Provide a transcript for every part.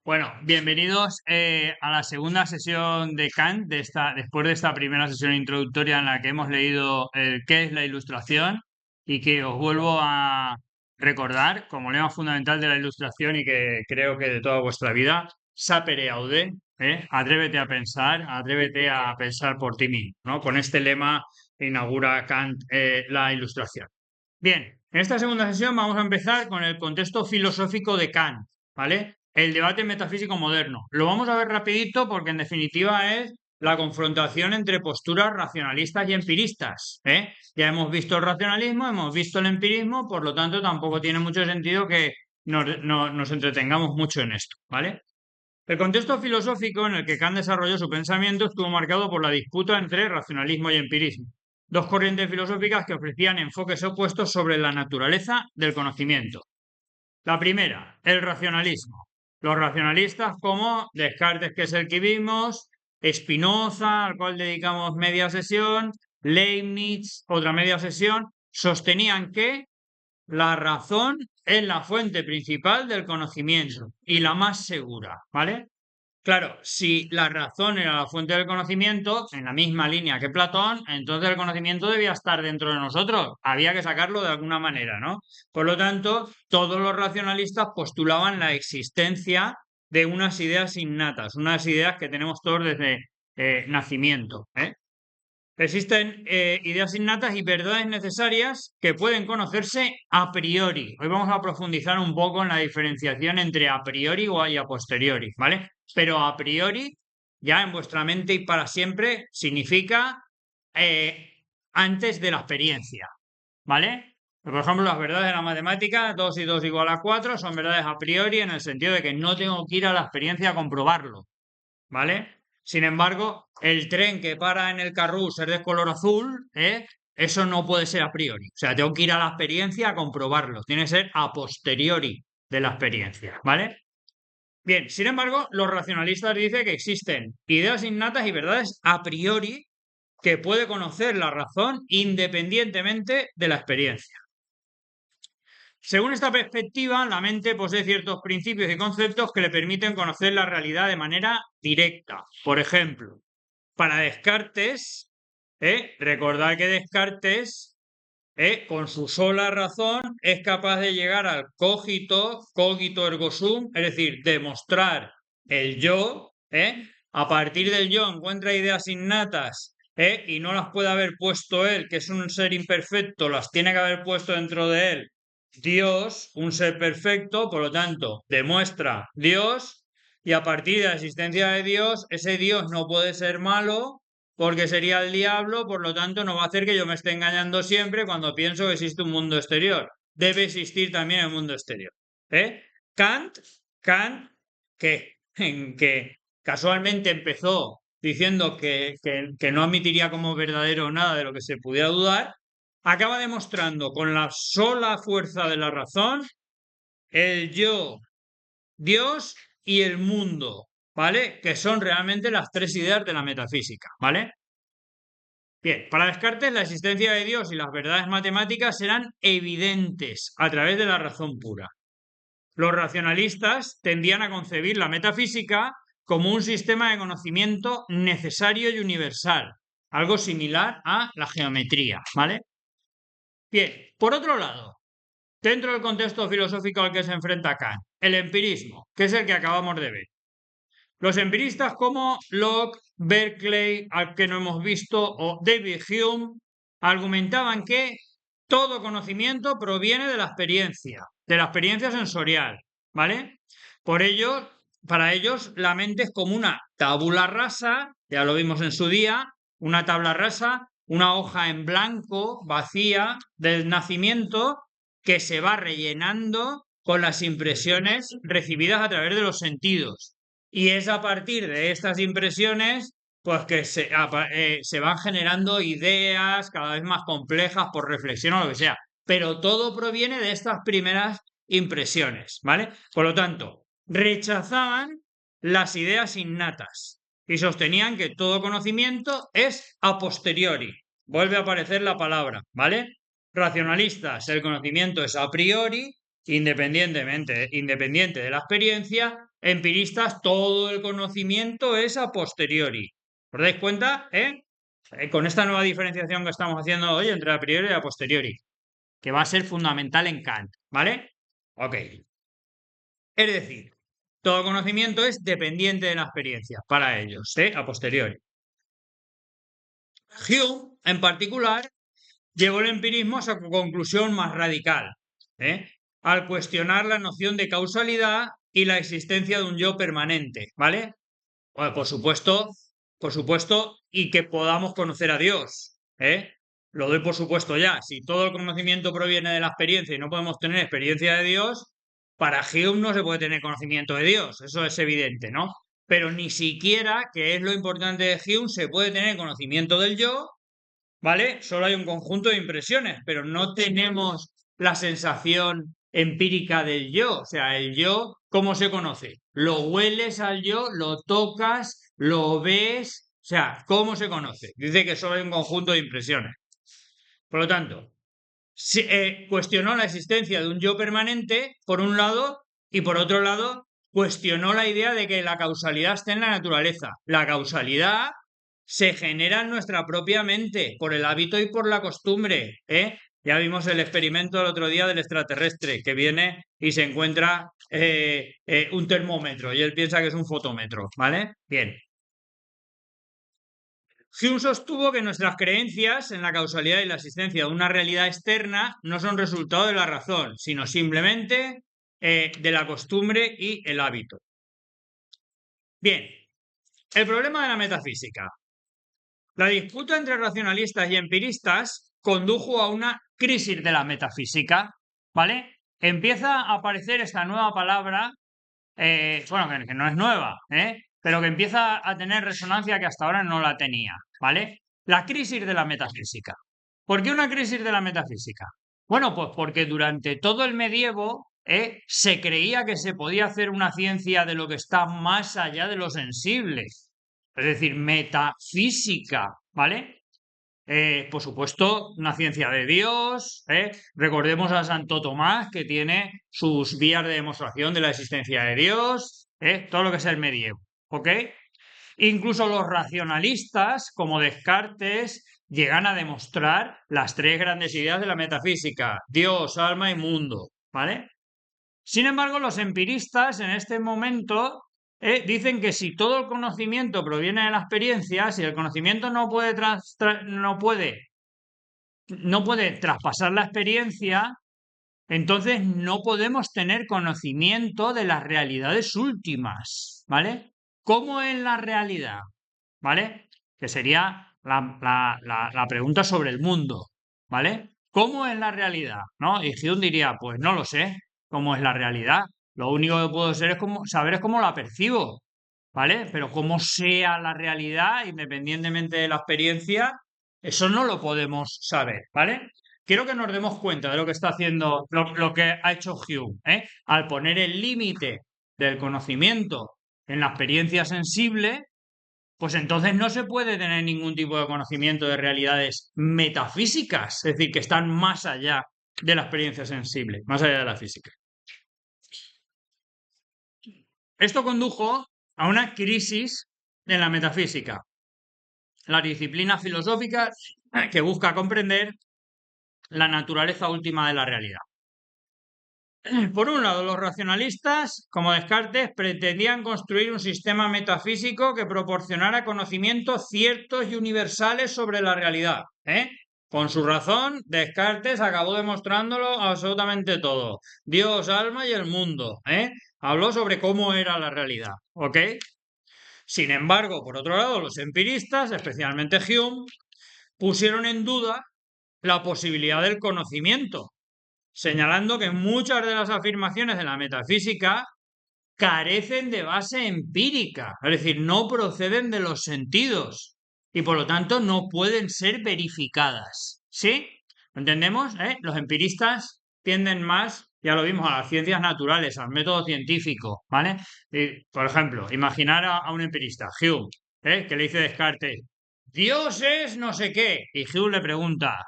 Bueno, bienvenidos a la segunda sesión de Kant, después de esta primera sesión introductoria en la que hemos leído qué es la ilustración y que os vuelvo a recordar como lema fundamental de la ilustración y que creo que de toda vuestra vida, sapere aude, atrévete a pensar por ti mismo, ¿no? Con este lema inaugura Kant la ilustración. Bien, en esta segunda sesión vamos a empezar con el contexto filosófico de Kant, ¿vale? El debate metafísico moderno. Lo vamos a ver rapidito porque en definitiva es la confrontación entre posturas racionalistas y empiristas, ¿eh? Ya hemos visto el racionalismo, hemos visto el empirismo, por lo tanto tampoco tiene mucho sentido que nos entretengamos mucho en esto, ¿vale? El contexto filosófico en el que Kant desarrolló su pensamiento estuvo marcado por la disputa entre racionalismo y empirismo, dos corrientes filosóficas que ofrecían enfoques opuestos sobre la naturaleza del conocimiento. La primera, el racionalismo. Los racionalistas como Descartes, que es el que vimos, Spinoza, al cual dedicamos media sesión, Leibniz, otra media sesión, sostenían que la razón es la fuente principal del conocimiento y la más segura, ¿vale? Claro, si la razón era la fuente del conocimiento, en la misma línea que Platón, entonces el conocimiento debía estar dentro de nosotros. Había que sacarlo de alguna manera, ¿no? Por lo tanto, todos los racionalistas postulaban la existencia de unas ideas innatas, unas ideas que tenemos todos desde nacimiento, ¿eh? Existen ideas innatas y verdades necesarias que pueden conocerse a priori. Hoy vamos a profundizar un poco en la diferenciación entre a priori y a posteriori, ¿vale? Pero a priori, ya en vuestra mente y para siempre, significa antes de la experiencia, ¿vale? Por ejemplo, las verdades de la matemática, 2 y 2 igual a 4, son verdades a priori en el sentido de que no tengo que ir a la experiencia a comprobarlo, ¿vale? Sin embargo, el tren que para en el Carrús es de color azul, eso no puede ser a priori. O sea, tengo que ir a la experiencia a comprobarlo. Tiene que ser a posteriori de la experiencia, ¿vale? Bien, sin embargo, los racionalistas dicen que existen ideas innatas y verdades a priori que puede conocer la razón independientemente de la experiencia. Según esta perspectiva, la mente posee ciertos principios y conceptos que le permiten conocer la realidad de manera directa. Por ejemplo, para Descartes, recordad que Descartes, con su sola razón, es capaz de llegar al cogito ergo sum, es decir, demostrar el yo, a partir del yo encuentra ideas innatas, y no las puede haber puesto él, que es un ser imperfecto, las tiene que haber puesto dentro de él Dios, un ser perfecto, por lo tanto, demuestra Dios, y a partir de la existencia de Dios, ese Dios no puede ser malo porque sería el diablo, por lo tanto, no va a hacer que yo me esté engañando siempre cuando pienso que existe un mundo exterior. Debe existir también el mundo exterior. Kant, Kant que casualmente empezó diciendo que no admitiría como verdadero nada de lo que se pudiera dudar, acaba demostrando con la sola fuerza de la razón el yo, Dios y el mundo, ¿vale? Que son realmente las tres ideas de la metafísica, ¿vale? Bien, para Descartes la existencia de Dios y las verdades matemáticas eran evidentes a través de la razón pura. Los racionalistas tendían a concebir la metafísica como un sistema de conocimiento necesario y universal, algo similar a la geometría, ¿vale? Bien, por otro lado, dentro del contexto filosófico al que se enfrenta Kant, el empirismo, que es el que acabamos de ver. Los empiristas como Locke, Berkeley, al que no hemos visto, o David Hume, argumentaban que todo conocimiento proviene de la experiencia sensorial, ¿vale? Por ello, para ellos, la mente es como una tabula rasa, ya lo vimos en su día, una tabla rasa, una hoja en blanco, vacía, del nacimiento, que se va rellenando con las impresiones recibidas a través de los sentidos. Y es a partir de estas impresiones, pues que se van generando ideas cada vez más complejas por reflexión o lo que sea. Pero todo proviene de estas primeras impresiones, ¿vale? Por lo tanto, rechazaban las ideas innatas y sostenían que todo conocimiento es a posteriori. Vuelve a aparecer la palabra, ¿vale? Racionalistas, el conocimiento es a priori, independiente de la experiencia, empiristas, todo el conocimiento es a posteriori. ¿Os dais cuenta? Con esta nueva diferenciación que estamos haciendo hoy entre a priori y a posteriori, que va a ser fundamental en Kant, ¿vale? Ok. Es decir, todo conocimiento es dependiente de la experiencia para ellos, a posteriori. Hume, en particular, llevó el empirismo a su conclusión más radical, al cuestionar la noción de causalidad y la existencia de un yo permanente, ¿vale? Bueno, por supuesto, y que podamos conocer a Dios, Lo doy por supuesto ya. Si todo el conocimiento proviene de la experiencia y no podemos tener experiencia de Dios, para Hume no se puede tener conocimiento de Dios, eso es evidente, ¿no? Pero ni siquiera, que es lo importante de Hume, se puede tener conocimiento del yo, ¿vale? Solo hay un conjunto de impresiones, pero no tenemos la sensación empírica del yo. O sea, el yo, ¿cómo se conoce? Lo hueles al yo, lo tocas, lo ves. O sea, ¿cómo se conoce? Dice que solo hay un conjunto de impresiones. Por lo tanto, cuestionó la existencia de un yo permanente, por un lado, y por otro lado, cuestionó la idea de que la causalidad está en la naturaleza. La causalidad se genera en nuestra propia mente, por el hábito y por la costumbre, Ya vimos el experimento el otro día del extraterrestre, que viene y se encuentra un termómetro, y él piensa que es un fotómetro, ¿vale? Bien. Hume sostuvo que nuestras creencias en la causalidad y la existencia de una realidad externa no son resultado de la razón, sino simplemente de la costumbre y el hábito. Bien, el problema de la metafísica. La disputa entre racionalistas y empiristas condujo a una crisis de la metafísica, ¿vale? Empieza a aparecer esta nueva palabra, bueno, que no es nueva, pero que empieza a tener resonancia que hasta ahora no la tenía, ¿vale? La crisis de la metafísica. ¿Por qué una crisis de la metafísica? Bueno, pues porque durante todo el medievo se creía que se podía hacer una ciencia de lo que está más allá de lo sensible, es decir, metafísica, ¿vale? Por supuesto, una ciencia de Dios. Recordemos a Santo Tomás, que tiene sus vías de demostración de la existencia de Dios, todo lo que es el medievo, ¿ok? Incluso los racionalistas, como Descartes, llegan a demostrar las tres grandes ideas de la metafísica: Dios, alma y mundo, ¿vale? Sin embargo, los empiristas en este momento dicen que si todo el conocimiento proviene de la experiencia, si el conocimiento no puede traspasar la experiencia, entonces no podemos tener conocimiento de las realidades últimas, ¿vale? ¿Cómo es la realidad? ¿Vale? Que sería la pregunta sobre el mundo, ¿vale? ¿Cómo es la realidad? ¿No? Y Hume diría, pues no lo sé cómo es la realidad. Lo único que puedo saber es cómo la percibo, ¿vale? Pero cómo sea la realidad, independientemente de la experiencia, eso no lo podemos saber, ¿vale? Quiero que nos demos cuenta de lo que está haciendo, lo que ha hecho Hume, al poner el límite del conocimiento en la experiencia sensible, pues entonces no se puede tener ningún tipo de conocimiento de realidades metafísicas, es decir, que están más allá de la experiencia sensible, más allá de la física. Esto condujo a una crisis en la metafísica, la disciplina filosófica que busca comprender la naturaleza última de la realidad. Por un lado, los racionalistas, como Descartes, pretendían construir un sistema metafísico que proporcionara conocimientos ciertos y universales sobre la realidad. Con su razón, Descartes acabó demostrándolo absolutamente todo. Dios, alma y el mundo. Habló sobre cómo era la realidad. ¿Ok? Sin embargo, por otro lado, los empiristas, especialmente Hume, pusieron en duda la posibilidad del conocimiento, señalando que muchas de las afirmaciones de la metafísica carecen de base empírica, es decir, no proceden de los sentidos y por lo tanto no pueden ser verificadas. ¿Sí? ¿Entendemos? Los empiristas tienden más, ya lo vimos, a las ciencias naturales, al método científico, ¿vale? Por ejemplo, imaginar a un empirista, Hume, que le dice Descartes, Dios es no sé qué, y Hume le pregunta,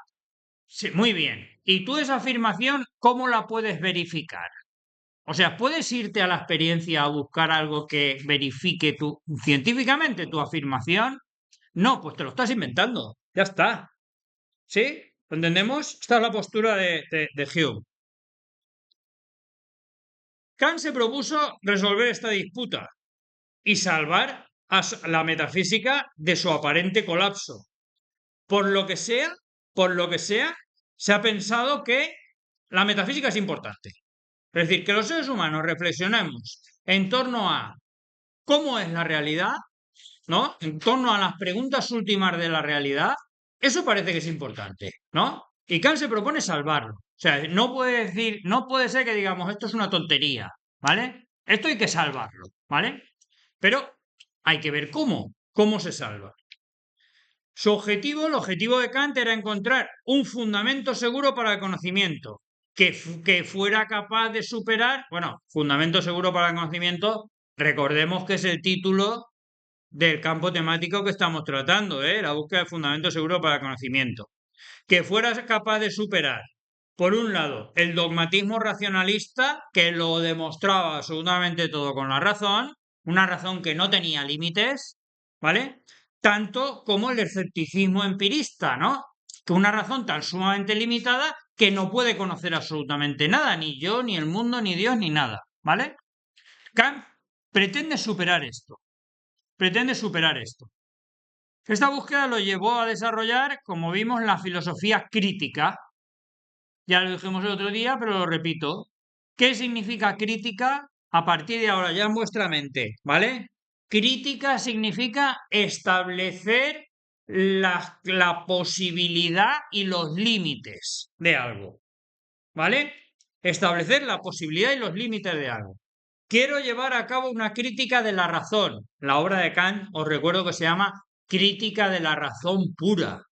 sí, muy bien, Y tú esa afirmación, ¿cómo la puedes verificar? O sea, ¿puedes irte a la experiencia a buscar algo que verifique científicamente tu afirmación? No, pues te lo estás inventando. Ya está. ¿Sí? ¿Lo entendemos? Esta es la postura de Hume. Kant se propuso resolver esta disputa y salvar a la metafísica de su aparente colapso. Por lo que sea, por lo que sea, se ha pensado que la metafísica es importante. Es decir, que los seres humanos reflexionemos en torno a cómo es la realidad, ¿no? En torno a las preguntas últimas de la realidad, eso parece que es importante, ¿no? Y Kant se propone salvarlo. O sea, no puede decir, no puede ser que digamos esto es una tontería, ¿vale? Esto hay que salvarlo, ¿vale? Pero hay que ver cómo se salva. El objetivo de Kant era encontrar un fundamento seguro para el conocimiento, que fuera capaz de superar, bueno, fundamento seguro para el conocimiento, recordemos que es el título del campo temático que estamos tratando, ¿eh? La búsqueda de fundamento seguro para el conocimiento, que fuera capaz de superar, por un lado, el dogmatismo racionalista, que lo demostraba absolutamente todo con la razón, una razón que no tenía límites, ¿vale? Tanto como el escepticismo empirista, ¿no? Que una razón tan sumamente limitada que no puede conocer absolutamente nada, ni yo, ni el mundo, ni Dios, ni nada, ¿vale? Kant pretende superar esto, pretende superar esto. Esta búsqueda lo llevó a desarrollar, como vimos, la filosofía crítica. Ya lo dijimos el otro día, pero lo repito. ¿Qué significa crítica? A partir de ahora ya en vuestra mente, ¿vale? Crítica significa establecer la posibilidad y los límites de algo, ¿vale? Establecer la posibilidad y los límites de algo. Quiero llevar a cabo una crítica de la razón. La obra de Kant, os recuerdo que se llama Crítica de la razón pura,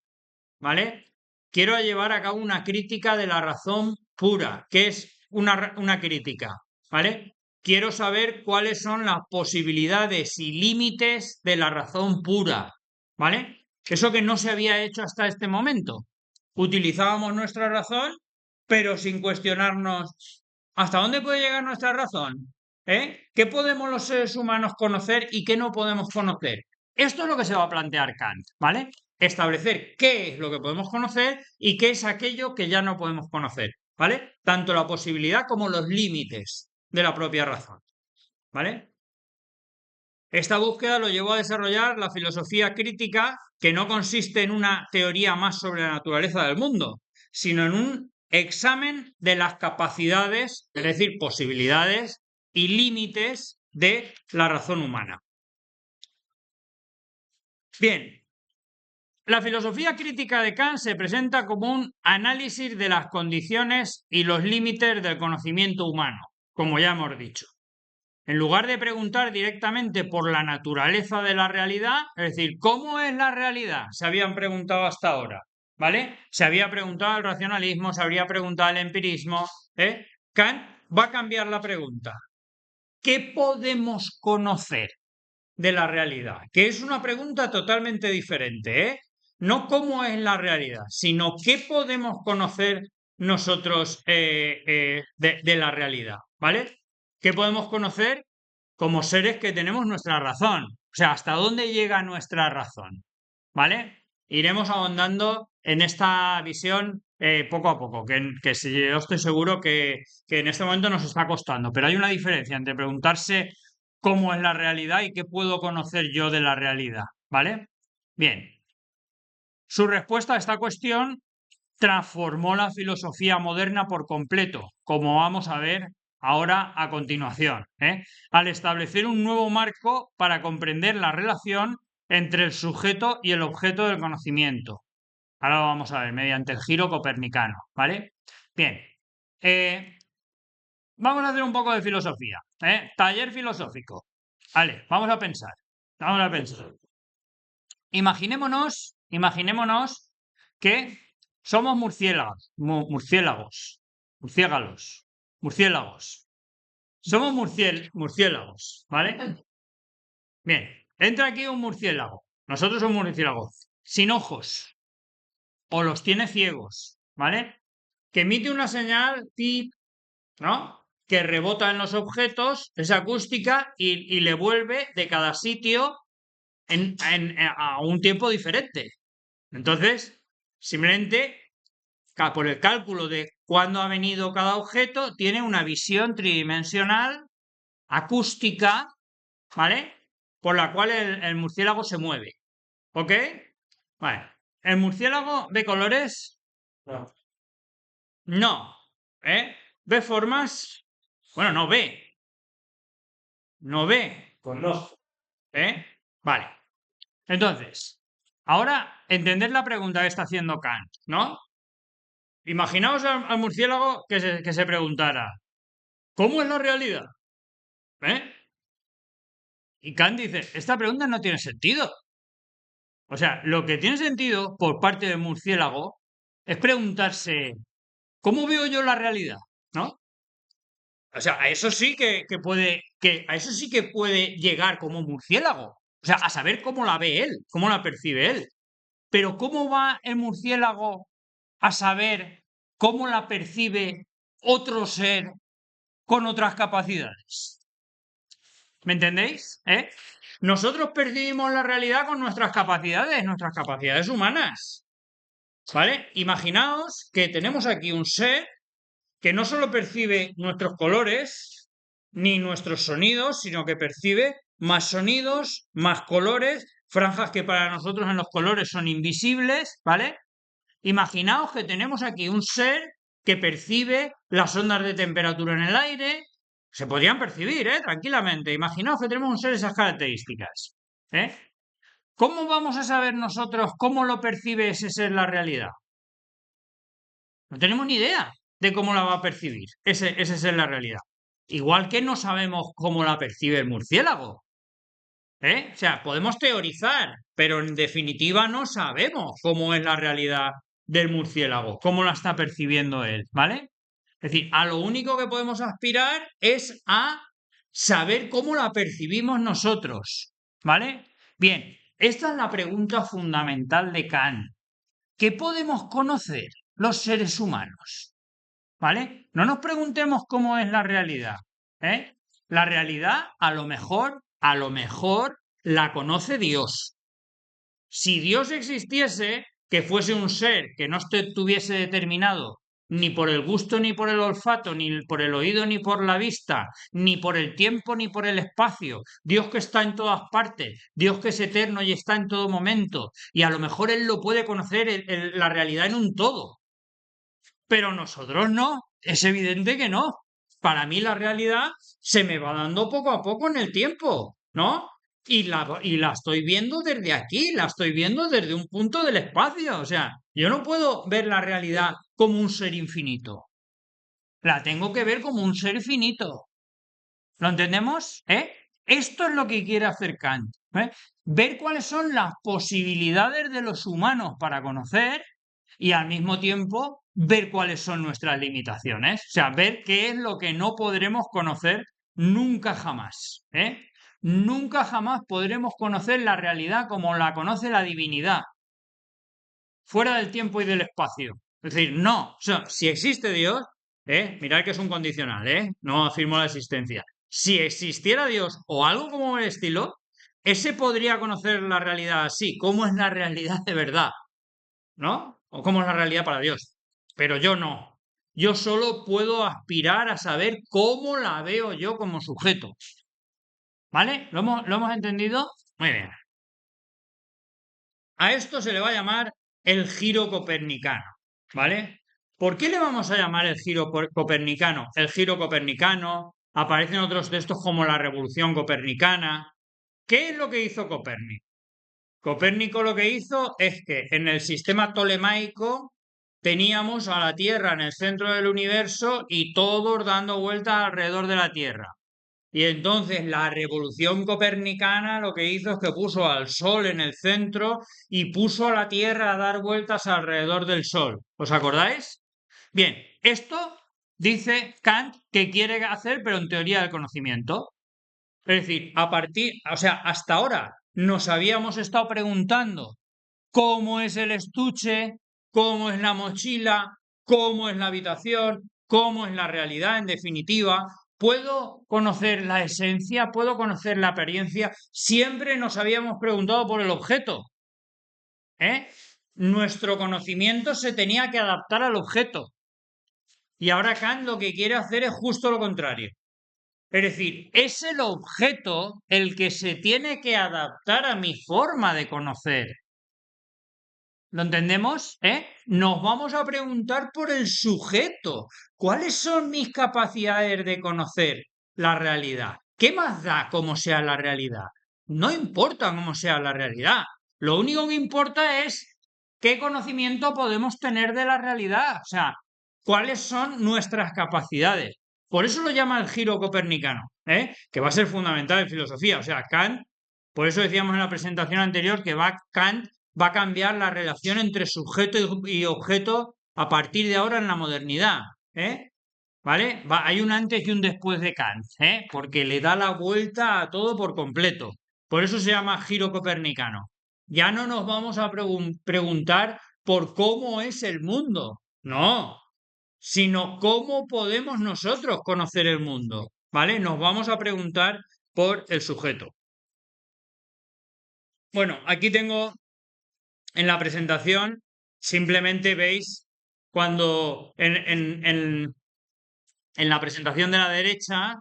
¿vale? Quiero llevar a cabo una crítica de la razón pura. ¿Qué es una crítica? ¿Vale? Quiero saber cuáles son las posibilidades y límites de la razón pura, ¿vale? Eso que no se había hecho hasta este momento. Utilizábamos nuestra razón, pero sin cuestionarnos hasta dónde puede llegar nuestra razón. ¿Eh? ¿Qué podemos los seres humanos conocer y qué no podemos conocer? Esto es lo que se va a plantear Kant, ¿vale? Establecer qué es lo que podemos conocer y qué es aquello que ya no podemos conocer, ¿vale? Tanto la posibilidad como los límites de la propia razón, ¿vale? Esta búsqueda lo llevó a desarrollar la filosofía crítica, que no consiste en una teoría más sobre la naturaleza del mundo, sino en un examen de las capacidades, es decir, posibilidades y límites de la razón humana. Bien, la filosofía crítica de Kant se presenta como un análisis de las condiciones y los límites del conocimiento humano, como ya hemos dicho. En lugar de preguntar directamente por la naturaleza de la realidad, es decir, ¿cómo es la realidad? Se habían preguntado hasta ahora, ¿vale? Se había preguntado el racionalismo, se habría preguntado el empirismo, ¿eh? Kant va a cambiar la pregunta. ¿Qué podemos conocer de la realidad? Que es una pregunta totalmente diferente, ¿eh? No cómo es la realidad, sino qué podemos conocer nosotros de la realidad, ¿vale? ¿Qué podemos conocer como seres que tenemos nuestra razón? O sea, ¿hasta dónde llega nuestra razón? ¿Vale? Iremos ahondando en esta visión poco a poco, que yo estoy seguro que en este momento nos está costando, pero hay una diferencia entre preguntarse cómo es la realidad y qué puedo conocer yo de la realidad, ¿vale? Bien, su respuesta a esta cuestión transformó la filosofía moderna por completo, como vamos a ver ahora a continuación, al establecer un nuevo marco para comprender la relación entre el sujeto y el objeto del conocimiento. Ahora lo vamos a ver mediante el giro copernicano, ¿vale? Bien, vamos a hacer un poco de filosofía, taller filosófico. Vale, vamos a pensar, vamos a pensar. Imaginémonos que somos murciélagos. Somos murciélagos, ¿vale? Bien, entra aquí un murciélago. Nosotros somos murciélagos, sin ojos, o los tiene ciegos, ¿vale? que emite una señal pi, ¿no? Que rebota en los objetos, es acústica y le vuelve de cada sitio a un tiempo diferente. Entonces, simplemente por el cálculo de cuándo ha venido cada objeto, tiene una visión tridimensional acústica, ¿vale? Por la cual el murciélago se mueve. ¿Ok? Vale. ¿El murciélago ve colores? No. No. ¿Eh? ¿Ve formas? Bueno, no ve. No ve. Conozco. ¿Eh? Vale. Entonces, ahora entender la pregunta que está haciendo Kant, ¿no? Imaginaos al murciélago que se preguntara, ¿cómo es la realidad? ¿Eh? Y Kant dice, esta pregunta no tiene sentido. O sea, lo que tiene sentido por parte del murciélago es preguntarse, ¿cómo veo yo la realidad? ¿No? O sea, a eso sí a eso sí que puede llegar como murciélago. O sea, a saber cómo la ve él, cómo la percibe él. Pero ¿cómo va el murciélago a saber cómo la percibe otro ser con otras capacidades? ¿Me entendéis? ¿Eh? Nosotros percibimos la realidad con nuestras capacidades humanas. ¿Vale? Imaginaos que tenemos aquí un ser que no solo percibe nuestros colores ni nuestros sonidos, sino que percibe más sonidos, más colores, franjas que para nosotros en los colores son invisibles, ¿vale? Imaginaos que tenemos aquí un ser que percibe las ondas de temperatura en el aire. Se podrían percibir, tranquilamente. Imaginaos que tenemos un ser de esas características. ¿Eh? ¿Cómo vamos a saber nosotros cómo lo percibe ese ser la realidad? No tenemos ni idea de cómo la va a percibir. Ese ser la realidad. Igual que no sabemos cómo la percibe el murciélago. O sea, podemos teorizar, pero en definitiva no sabemos cómo es la realidad del murciélago, cómo la está percibiendo él, ¿vale? Es decir, a lo único que podemos aspirar es a saber cómo la percibimos nosotros, ¿vale? Bien, esta es la pregunta fundamental de Kant. ¿Qué podemos conocer los seres humanos? ¿Vale? No nos preguntemos cómo es la realidad, ¿eh? La realidad, a lo mejor la conoce Dios. Si Dios existiese, que fuese un ser que no estuviese determinado ni por el gusto, ni por el olfato, ni por el oído, ni por la vista, ni por el tiempo, ni por el espacio. Dios que está en todas partes, Dios que es eterno y está en todo momento. Y a lo mejor Él lo puede conocer la realidad en un todo. Pero nosotros no, es evidente que no. Para mí la realidad se me va dando poco a poco en el tiempo, ¿no? Y la estoy viendo desde aquí, la estoy viendo desde un punto del espacio. O sea, yo no puedo ver la realidad como un ser infinito. La tengo que ver como un ser finito. ¿Lo entendemos? Esto es lo que quiere hacer Kant. Ver cuáles son las posibilidades de los humanos para conocer y al mismo tiempo ver cuáles son nuestras limitaciones. O sea, ver qué es lo que no podremos conocer nunca jamás. Nunca jamás podremos conocer la realidad como la conoce la divinidad, fuera del tiempo y del espacio. Es decir, no, o sea, si existe Dios, mirad que es un condicional, no afirmo la existencia. Si existiera Dios o algo como el estilo, ese podría conocer la realidad así, cómo es la realidad de verdad, ¿no? O cómo es la realidad para Dios. Pero yo no. Yo solo puedo aspirar a saber cómo la veo yo como sujeto. ¿Vale? Lo hemos entendido? Muy bien. A esto se le va a llamar el giro copernicano, ¿vale? ¿Por qué le vamos a llamar el giro copernicano? El giro copernicano, aparecen otros textos como la revolución copernicana. ¿Qué es lo que hizo Copérnico? Copérnico lo que hizo es que en el sistema tolemaico teníamos a la Tierra en el centro del universo y todos dando vueltas alrededor de la Tierra. Y entonces la revolución copernicana lo que hizo es que puso al Sol en el centro y puso a la Tierra a dar vueltas alrededor del Sol. ¿Os acordáis? Bien, esto dice Kant que quiere hacer, pero en teoría del conocimiento. Es decir, o sea, hasta ahora nos habíamos estado preguntando cómo es el estuche, cómo es la mochila, cómo es la habitación, cómo es la realidad, en definitiva. ¿Puedo conocer la esencia? ¿Puedo conocer la apariencia? Siempre nos habíamos preguntado por el objeto, ¿eh? Nuestro conocimiento se tenía que adaptar al objeto. Y ahora Kant lo que quiere hacer es justo lo contrario. Es decir, es el objeto el que se tiene que adaptar a mi forma de conocer. ¿Lo entendemos? Nos vamos a preguntar por el sujeto. ¿Cuáles son mis capacidades de conocer la realidad? ¿Qué más da cómo sea la realidad? No importa cómo sea la realidad. Lo único que importa es qué conocimiento podemos tener de la realidad. O sea, cuáles son nuestras capacidades. Por eso lo llama el giro copernicano, que va a ser fundamental en filosofía. O sea, Kant, por eso decíamos en la presentación anterior que Kant va a cambiar la relación entre sujeto y objeto a partir de ahora en la modernidad. ¿Vale? Hay un antes y un después de Kant, porque le da la vuelta a todo por completo. Por eso se llama giro copernicano. Ya no nos vamos a preguntar por cómo es el mundo, no, sino cómo podemos nosotros conocer el mundo, ¿vale? Nos vamos a preguntar por el sujeto. Bueno, aquí tengo en la presentación, simplemente veis cuando en la presentación de la derecha,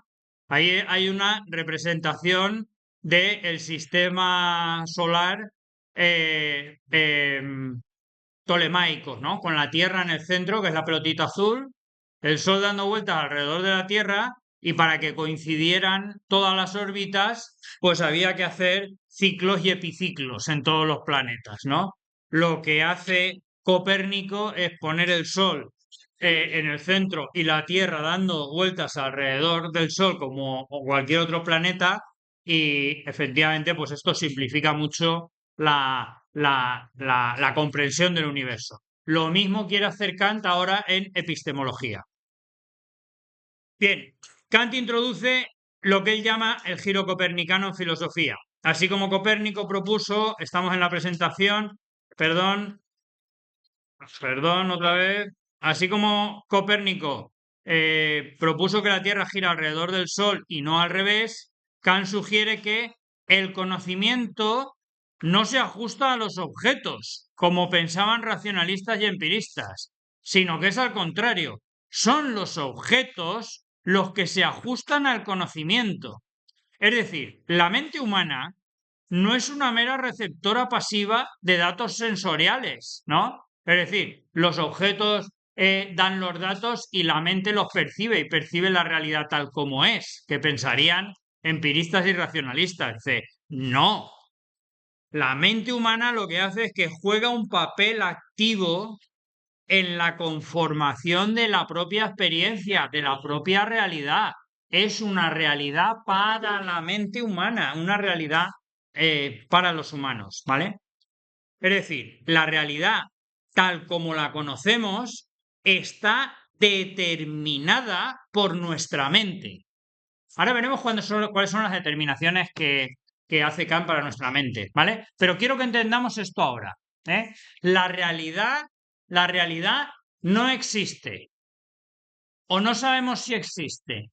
ahí hay una representación del sistema solar tolemaico, ¿no? Con la Tierra en el centro, que es la pelotita azul, el Sol dando vueltas alrededor de la Tierra, y para que coincidieran todas las órbitas, pues había que hacer ciclos y epiciclos en todos los planetas, ¿no? Lo que hace Copérnico es poner el Sol en el centro y la Tierra dando vueltas alrededor del Sol como cualquier otro planeta, y efectivamente, pues esto simplifica mucho la comprensión del universo. Lo mismo quiere hacer Kant ahora en epistemología. Bien, Kant introduce lo que él llama el giro copernicano en filosofía. Así como Copérnico propuso, estamos en la presentación, perdón, otra vez, así como Copérnico propuso que la Tierra gira alrededor del Sol y no al revés, Kant sugiere que el conocimiento no se ajusta a los objetos, como pensaban racionalistas y empiristas, sino que es al contrario, son los objetos los que se ajustan al conocimiento. Es decir, la mente humana no es una mera receptora pasiva de datos sensoriales, ¿no? Es decir, los objetos dan los datos y la mente los percibe y percibe la realidad tal como es, que pensarían empiristas y racionalistas. Dice, no, la mente humana lo que hace es que juega un papel activo en la conformación de la propia experiencia, de la propia realidad. Es una realidad para la mente humana, una realidad para los humanos, ¿vale? Es decir, la realidad tal como la conocemos está determinada por nuestra mente. Ahora veremos cuáles son las determinaciones que hace Kant para nuestra mente, ¿vale? Pero quiero que entendamos esto ahora. La realidad no existe o no sabemos si existe.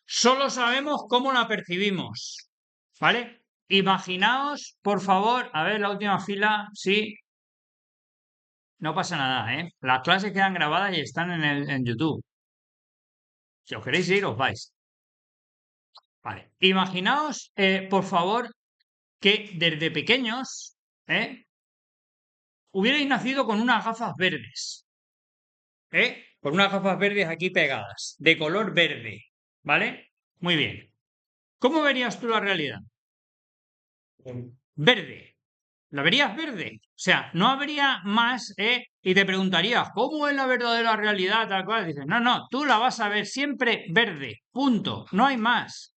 Solo sabemos cómo la percibimos, ¿vale? Imaginaos, por favor, a ver la última fila, sí, no pasa nada, ¿eh? Las clases quedan grabadas y están en YouTube. Si os queréis ir, os vais. Vale. Imaginaos, por favor, que desde pequeños hubierais nacido con unas gafas verdes, con unas gafas verdes aquí pegadas, de color verde, ¿vale? Muy bien. ¿Cómo verías tú la realidad? Verde. ¿La verías verde? O sea, no habría más, y te preguntarías, ¿cómo es la verdadera realidad? Tal cual. Dices, no, no, tú la vas a ver siempre verde, punto. No hay más.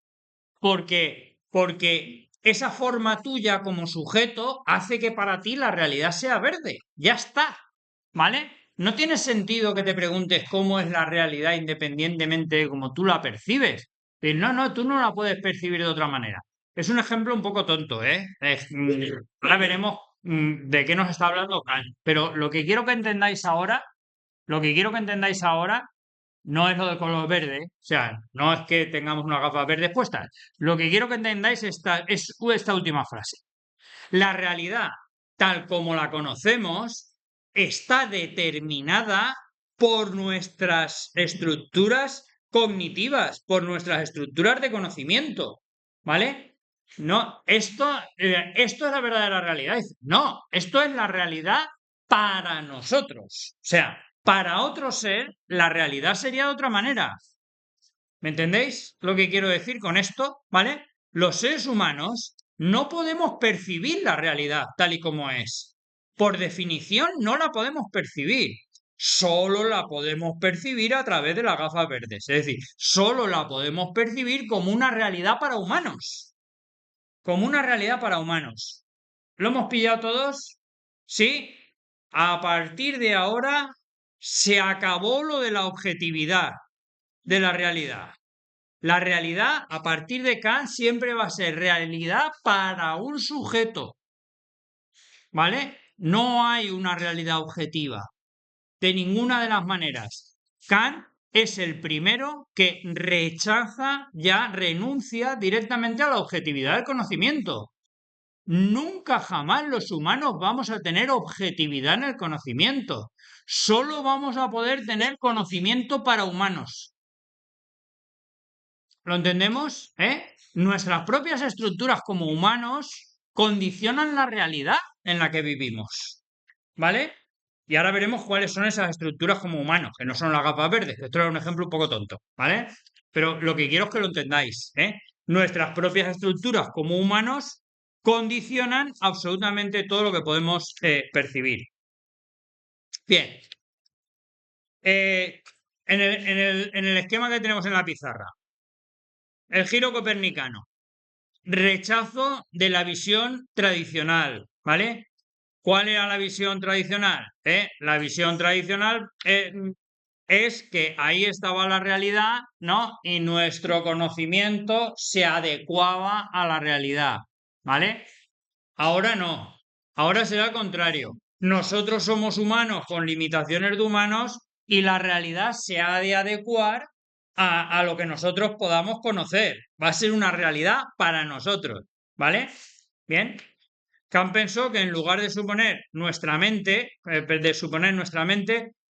Porque esa forma tuya como sujeto hace que para ti la realidad sea verde. Ya está. ¿Vale? No tiene sentido que te preguntes cómo es la realidad independientemente de cómo tú la percibes. No, no, tú no la puedes percibir de otra manera. Es un ejemplo un poco tonto, ¿eh? Ahora veremos de qué nos está hablando Kant. Pero lo que quiero que entendáis ahora Lo que quiero que entendáis ahora no es lo del color verde, o sea, no es que tengamos unas gafas verdes puestas. Lo que quiero que entendáis es esta última frase. La realidad, tal como la conocemos, está determinada por nuestras estructuras cognitivas, por nuestras estructuras de conocimiento, ¿vale? No, esto es la verdadera realidad. No, esto es la realidad para nosotros. O sea, para otro ser, la realidad sería de otra manera. ¿Me entendéis lo que quiero decir con esto? ¿Vale? Los seres humanos no podemos percibir la realidad tal y como es. Por definición, no la podemos percibir. Solo la podemos percibir a través de las gafas verdes. Es decir, solo la podemos percibir como una realidad para humanos. Como una realidad para humanos. ¿Lo hemos pillado todos? ¿Sí? A partir de ahora se acabó lo de la objetividad de la realidad. La realidad, a partir de Kant, siempre va a ser realidad para un sujeto. ¿Vale? No hay una realidad objetiva. De ninguna de las maneras. Kant es el primero que rechaza, ya renuncia directamente a la objetividad del conocimiento. Nunca jamás los humanos vamos a tener objetividad en el conocimiento. Solo vamos a poder tener conocimiento para humanos. ¿Lo entendemos? Nuestras propias estructuras como humanos condicionan la realidad en la que vivimos. ¿Vale? Y ahora veremos cuáles son esas estructuras como humanos, que no son las gafas verdes. Esto era un ejemplo un poco tonto, ¿vale? Pero lo que quiero es que lo entendáis, Nuestras propias estructuras como humanos condicionan absolutamente todo lo que podemos percibir. Bien. En el esquema que tenemos en la pizarra, el giro copernicano. Rechazo de la visión tradicional, ¿vale? ¿Cuál era la visión tradicional? La visión tradicional es que ahí estaba la realidad, ¿no? Y nuestro conocimiento se adecuaba a la realidad, ¿vale? Ahora no, ahora será al contrario. Nosotros somos humanos con limitaciones de humanos y la realidad se ha de adecuar a lo que nosotros podamos conocer. Va a ser una realidad para nosotros, ¿vale? Bien. Kant pensó que en lugar de suponer nuestra mente,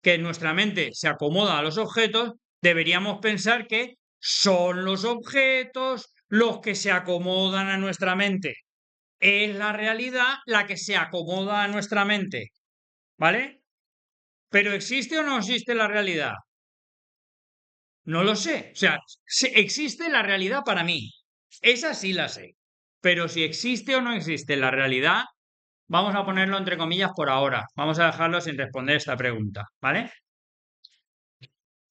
que nuestra mente se acomoda a los objetos, deberíamos pensar que son los objetos los que se acomodan a nuestra mente. Es la realidad la que se acomoda a nuestra mente, ¿vale? Pero ¿existe o no existe la realidad? No lo sé. O sea, existe la realidad para mí. Esa sí la sé. Pero si existe o no existe la realidad, vamos a ponerlo entre comillas por ahora. Vamos a dejarlo sin responder esta pregunta, ¿vale?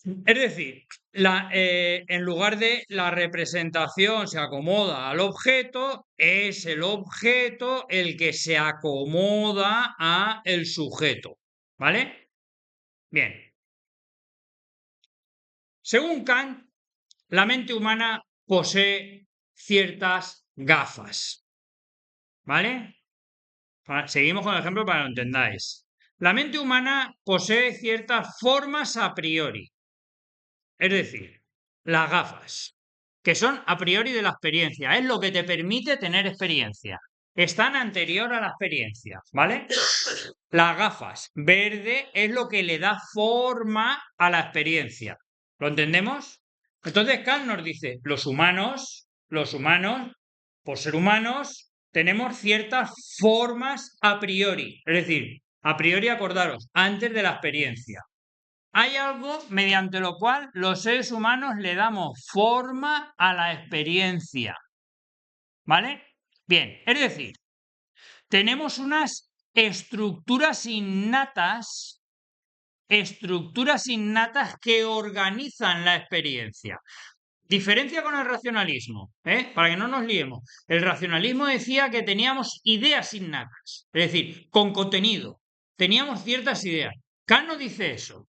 Es decir, en lugar de la representación se acomoda al objeto, es el objeto el que se acomoda a el sujeto, ¿vale? Bien. Según Kant, la mente humana posee ciertas gafas, ¿vale? Seguimos con el ejemplo para que lo entendáis. La mente humana posee ciertas formas a priori. Es decir, las gafas, que son a priori de la experiencia, es lo que te permite tener experiencia. Están anterior a la experiencia, ¿vale? Las gafas verde es lo que le da forma a la experiencia. ¿Lo entendemos? Entonces Kant nos dice, los humanos, por ser humanos, tenemos ciertas formas a priori. Es decir, a priori acordaros, antes de la experiencia. Hay algo mediante lo cual los seres humanos le damos forma a la experiencia. ¿Vale? Bien, es decir, tenemos unas estructuras innatas que organizan la experiencia. Diferencia con el racionalismo, para que no nos liemos. El racionalismo decía que teníamos ideas innatas, es decir, con contenido. Teníamos ciertas ideas. Kant no dice eso.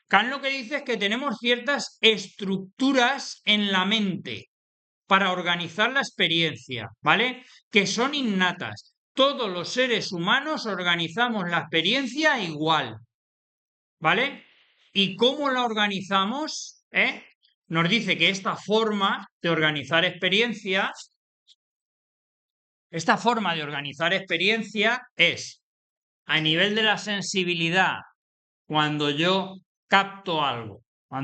Kant lo que dice es que tenemos ciertas estructuras en la mente para organizar la experiencia, ¿vale? Que son innatas. Todos los seres humanos organizamos la experiencia igual, ¿vale? ¿Y cómo la organizamos? Nos dice que esta forma de organizar experiencias es a nivel de la sensibilidad, cuando yo capto algo, a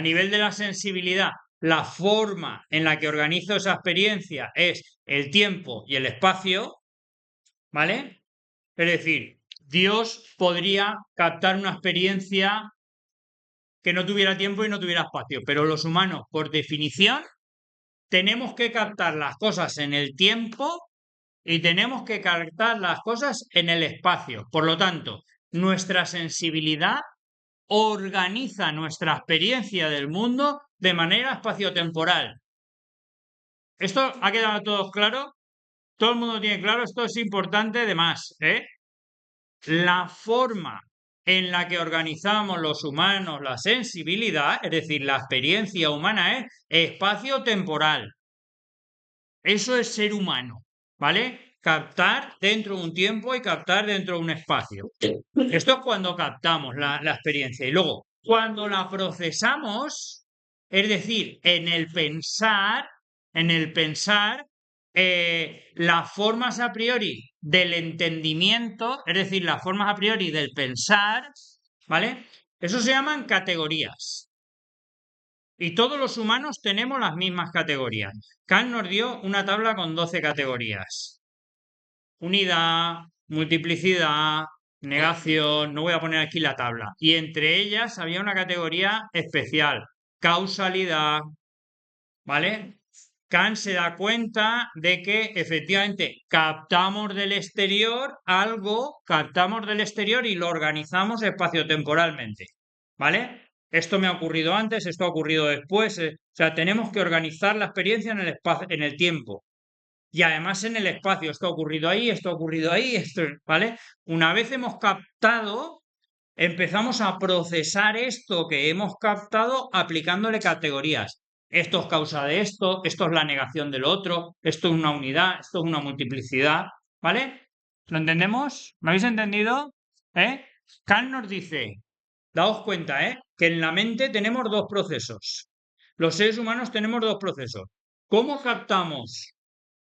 nivel de la sensibilidad, la forma en la que organizo esa experiencia es el tiempo y el espacio, ¿vale? Es decir, Dios podría captar una experiencia que no tuviera tiempo y no tuviera espacio, pero los humanos, por definición, tenemos que captar las cosas en el tiempo y tenemos que captar las cosas en el espacio. Por lo tanto, nuestra sensibilidad organiza nuestra experiencia del mundo de manera espaciotemporal. ¿Esto ha quedado a todos claro? ¿Todo el mundo tiene claro? Esto es importante además, La forma en la que organizamos los humanos la sensibilidad, es decir, la experiencia humana es espacio-temporal. Eso es ser humano, ¿vale? Captar dentro de un tiempo y captar dentro de un espacio. Esto es cuando captamos la experiencia. Y luego, cuando la procesamos, es decir, en el pensar, las formas a priori del entendimiento, es decir, las formas a priori del pensar, ¿vale? Eso se llaman categorías. Y todos los humanos tenemos las mismas categorías. Kant nos dio una tabla con 12 categorías. Unidad, multiplicidad, negación, no voy a poner aquí la tabla. Y entre ellas había una categoría especial, causalidad, ¿vale? Kant se da cuenta de que efectivamente captamos del exterior algo, captamos del exterior y lo organizamos espaciotemporalmente, ¿vale? Esto me ha ocurrido antes, esto ha ocurrido después, o sea, tenemos que organizar la experiencia en el espacio, en el tiempo. Y además en el espacio, esto ha ocurrido ahí, esto ha ocurrido ahí, esto, ¿vale? Una vez hemos captado, empezamos a procesar esto que hemos captado aplicándole categorías. Esto es causa de esto es la negación del otro, esto es una unidad, esto es una multiplicidad, ¿vale? ¿Lo entendemos? ¿Me habéis entendido? Kant nos dice, daos cuenta, que en la mente tenemos dos procesos. Los seres humanos tenemos dos procesos. ¿Cómo captamos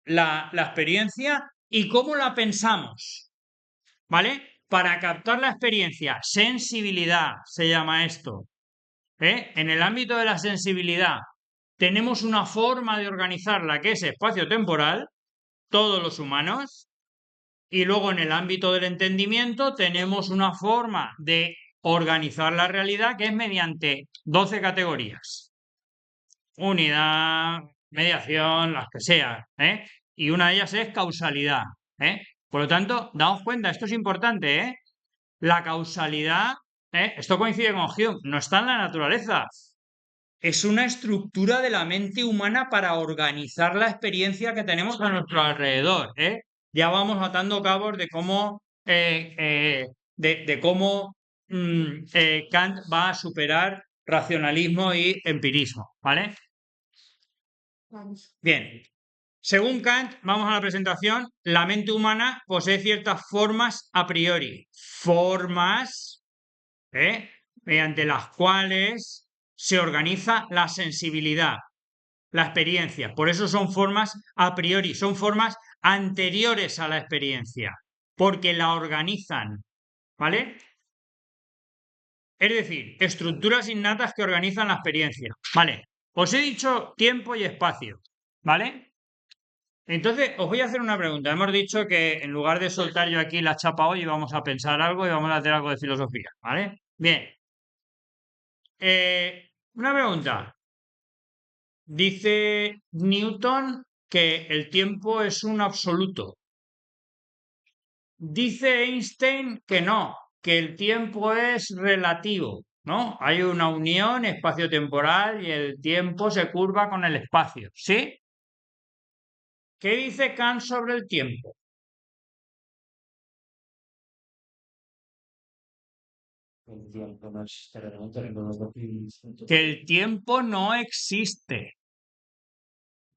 la experiencia y cómo la pensamos? ¿Vale? Para captar la experiencia, sensibilidad se llama esto. En el ámbito de la sensibilidad tenemos una forma de organizarla que es espacio-temporal, todos los humanos, y luego en el ámbito del entendimiento tenemos una forma de organizar la realidad que es mediante 12 categorías. Unidad, mediación, las que sea, y una de ellas es causalidad. Por lo tanto, daos cuenta, esto es importante, La causalidad, esto coincide con Hume, no está en la naturaleza. Es una estructura de la mente humana para organizar la experiencia que tenemos a nuestro alrededor. Ya vamos atando cabos de cómo, Kant va a superar racionalismo y empirismo, ¿vale? Bien, según Kant, vamos a la presentación, la mente humana posee ciertas formas a priori. Formas, mediante las cuales se organiza la sensibilidad, la experiencia. Por eso son formas a priori, son formas anteriores a la experiencia, porque la organizan, ¿vale? Es decir, estructuras innatas que organizan la experiencia. Vale, os he dicho tiempo y espacio, ¿vale? Entonces, os voy a hacer una pregunta. Hemos dicho que en lugar de soltar yo aquí la chapa hoy, vamos a pensar algo y vamos a hacer algo de filosofía, ¿vale? Bien. Una pregunta. Dice Newton que el tiempo es un absoluto. Dice Einstein que no, que el tiempo es relativo, ¿no? Hay una unión espacio-temporal y el tiempo se curva con el espacio, ¿sí? ¿Qué dice Kant sobre el tiempo? Que el tiempo no existe.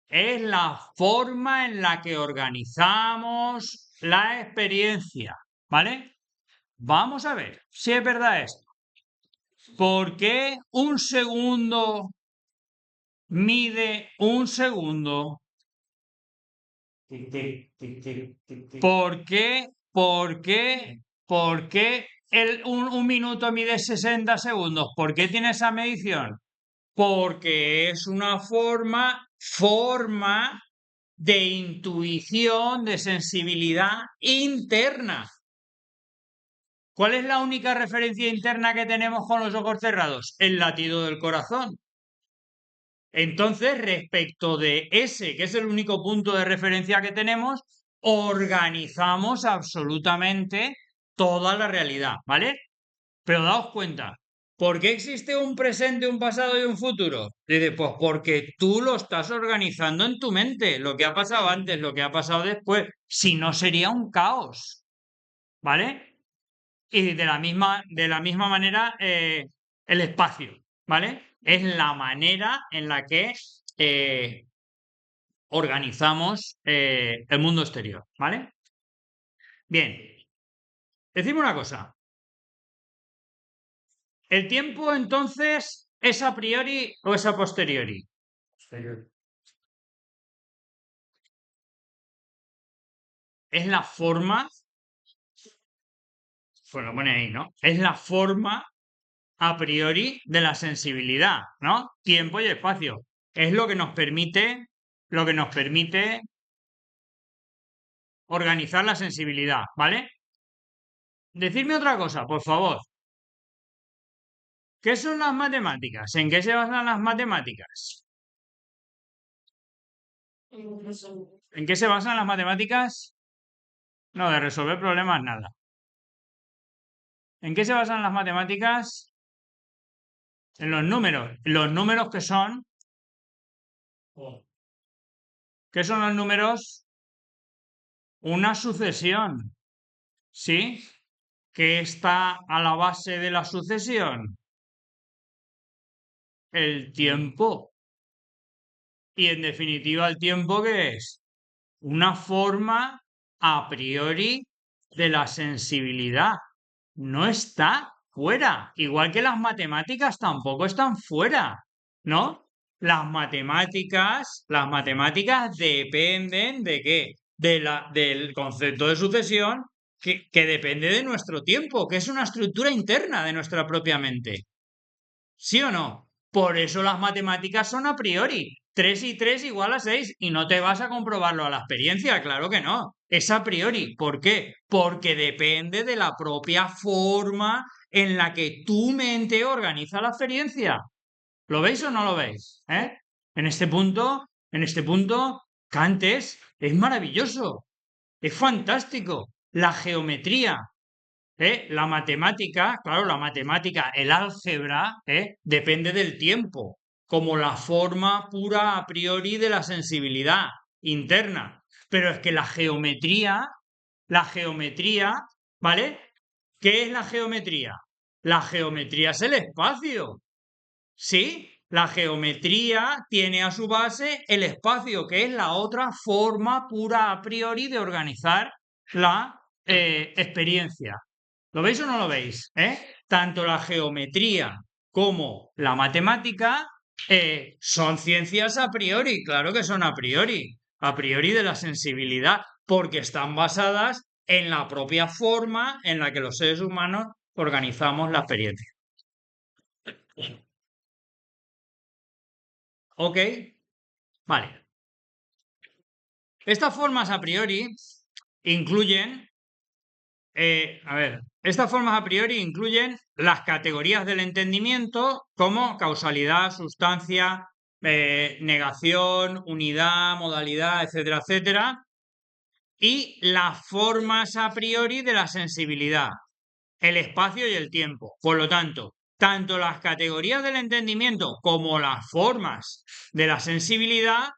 Es la forma en la que organizamos la experiencia, ¿vale? Vamos a ver si es verdad esto. ¿Por qué un segundo mide un segundo? ¿Por qué? ¿Por qué? ¿Por qué un minuto mide 60 segundos? ¿Por qué tiene esa medición? Porque es una forma de intuición, de sensibilidad interna. ¿Cuál es la única referencia interna que tenemos con los ojos cerrados? El latido del corazón. Entonces, respecto de ese, que es el único punto de referencia que tenemos, organizamos absolutamente toda la realidad, ¿vale? Pero daos cuenta, ¿por qué existe un presente, un pasado y un futuro? Dice, pues porque tú lo estás organizando en tu mente, lo que ha pasado antes, lo que ha pasado después, si no sería un caos, ¿vale? Y de la misma manera, el espacio, ¿vale? Es la manera en la que eh, organizamos el mundo exterior, ¿vale? Bien, decime una cosa. ¿El tiempo entonces es a priori o es a posteriori? Posteriori. Es la forma, pues lo pone ahí, ¿no? Es la forma a priori de la sensibilidad, ¿no? Tiempo y espacio. Es lo que nos permite organizar la sensibilidad, ¿vale? Decidme otra cosa, por favor. ¿Qué son las matemáticas? ¿En qué se basan las matemáticas? ¿En qué se basan las matemáticas? No, de resolver problemas, nada. ¿En qué se basan las matemáticas? En los números. Los números que son. ¿Qué son los números? Una sucesión. ¿Sí? ¿Qué está a la base de la sucesión? El tiempo. Y en definitiva, ¿el tiempo qué es? Una forma a priori de la sensibilidad. No está fuera. Igual que las matemáticas tampoco están fuera, ¿no? Las matemáticas dependen de qué? Del concepto de sucesión que depende de nuestro tiempo, que es una estructura interna de nuestra propia mente. ¿Sí o no? Por eso las matemáticas son a priori. 3 y 3 igual a 6 y no te vas a comprobarlo a la experiencia, claro que no. Es a priori. ¿Por qué? Porque depende de la propia forma en la que tu mente organiza la experiencia. ¿Lo veis o no lo veis? ¿Eh? En este punto, Kant es maravilloso, es fantástico. La geometría, la matemática, claro, la matemática, el álgebra, depende del tiempo, como la forma pura a priori de la sensibilidad interna. Pero es que la geometría, ¿vale? ¿Qué es la geometría? La geometría es el espacio, ¿sí? La geometría tiene a su base el espacio, que es la otra forma pura a priori de organizar la experiencia. ¿Lo veis o no lo veis? Tanto la geometría como la matemática son ciencias a priori, claro que son a priori de la sensibilidad, porque están basadas en la propia forma en la que los seres humanos organizamos la experiencia. ¿Ok? Vale. Estas formas a priori incluyen estas formas a priori incluyen las categorías del entendimiento como causalidad, sustancia, negación, unidad, modalidad, etcétera, etcétera, y las formas a priori de la sensibilidad, el espacio y el tiempo. Por lo tanto, tanto las categorías del entendimiento como las formas de la sensibilidad,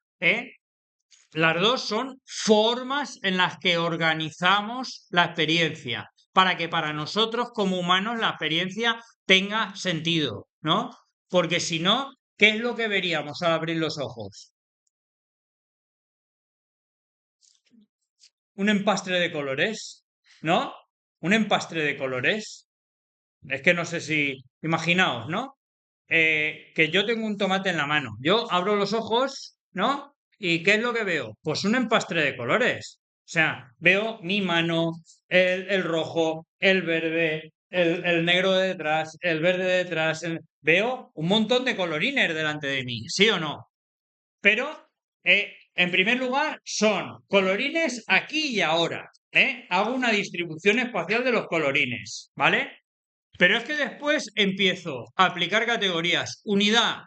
las dos son formas en las que organizamos la experiencia, para que para nosotros como humanos la experiencia tenga sentido, ¿no? Porque si no, ¿qué es lo que veríamos al abrir los ojos? Un empastre de colores, ¿no? un empastre de colores. Es que no sé si, imaginaos, ¿no? Que yo tengo un tomate en la mano. Yo abro los ojos, ¿no? ¿Y qué es lo que veo? Pues un empastre de colores. O sea, veo mi mano, el rojo, el verde, el negro de detrás, el verde de detrás. Veo un montón de colorines delante de mí, ¿sí o no? Pero, en primer lugar, son colorines aquí y ahora. Hago una distribución espacial de los colorines, ¿vale? Pero es que después empiezo a aplicar categorías. Unidad,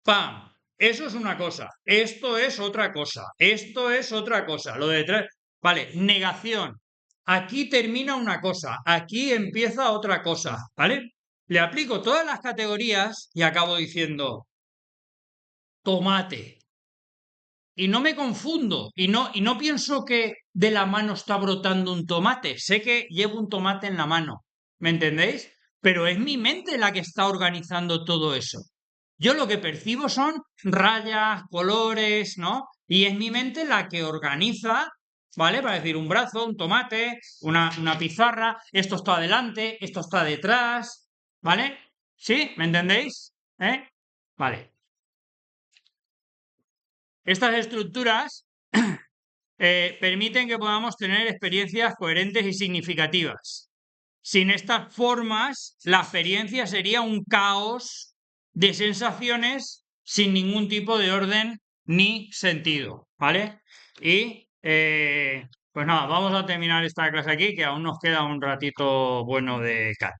¡pam! Eso es una cosa. Esto es otra cosa. Esto es otra cosa. Lo de detrás. Vale, negación. Aquí termina una cosa. Aquí empieza otra cosa. ¿Vale? Le aplico todas las categorías y acabo diciendo tomate. Y no me confundo. Y no pienso que de la mano está brotando un tomate. Sé que llevo un tomate en la mano. ¿Me entendéis? Pero es mi mente la que está organizando todo eso. Yo lo que percibo son rayas, colores, ¿no? Y es mi mente la que organiza, ¿vale? Para decir un brazo, un tomate, una pizarra, esto está adelante, esto está detrás, ¿vale? ¿Sí? ¿Me entendéis? ¿Eh? Vale. Estas estructuras permiten que podamos tener experiencias coherentes y significativas. Sin estas formas, la experiencia sería un caos de sensaciones sin ningún tipo de orden ni sentido, ¿vale? Y pues nada, vamos a terminar esta clase aquí, que aún nos queda un ratito bueno de CAT.